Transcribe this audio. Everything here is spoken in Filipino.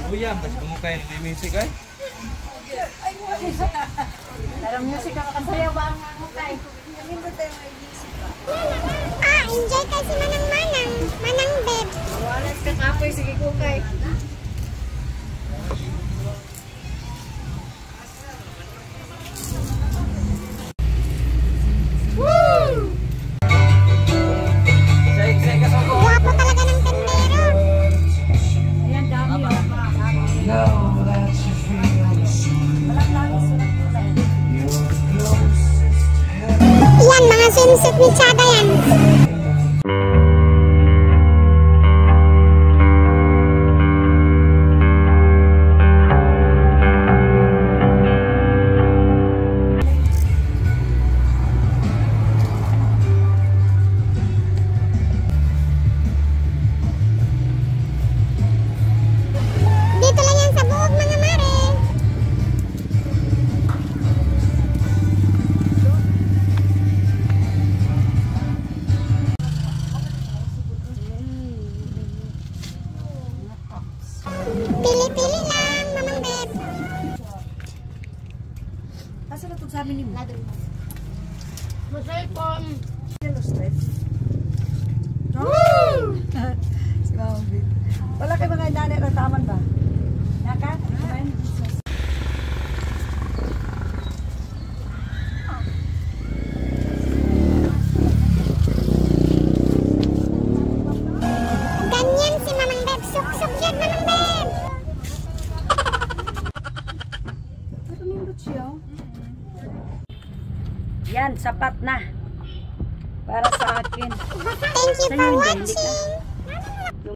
Uyam, pas kumukay ng music ay. Darang music ka kasayaw ba ang mukay? Enjoy kasi manang-manang. Manang babe. Walas ka kapoy, sige kukay. Guwapo talaga ng tendero. Ayan, dami. Yan, mga swimsuit ni Chada yan. Dito lang yan sa buog, mga mare. Pili-pili lang, mamang babe. Asa na itong sabi ni mo? Cellphone. Yellow stripes. Woo! Si Mama Big. Wala kayo mga inanay na taman ba? Naka? Ganyan si mamang babe. Suk-suk yan, mamang babe. Yan, sapat na. Para sa akin. Thank you for watching.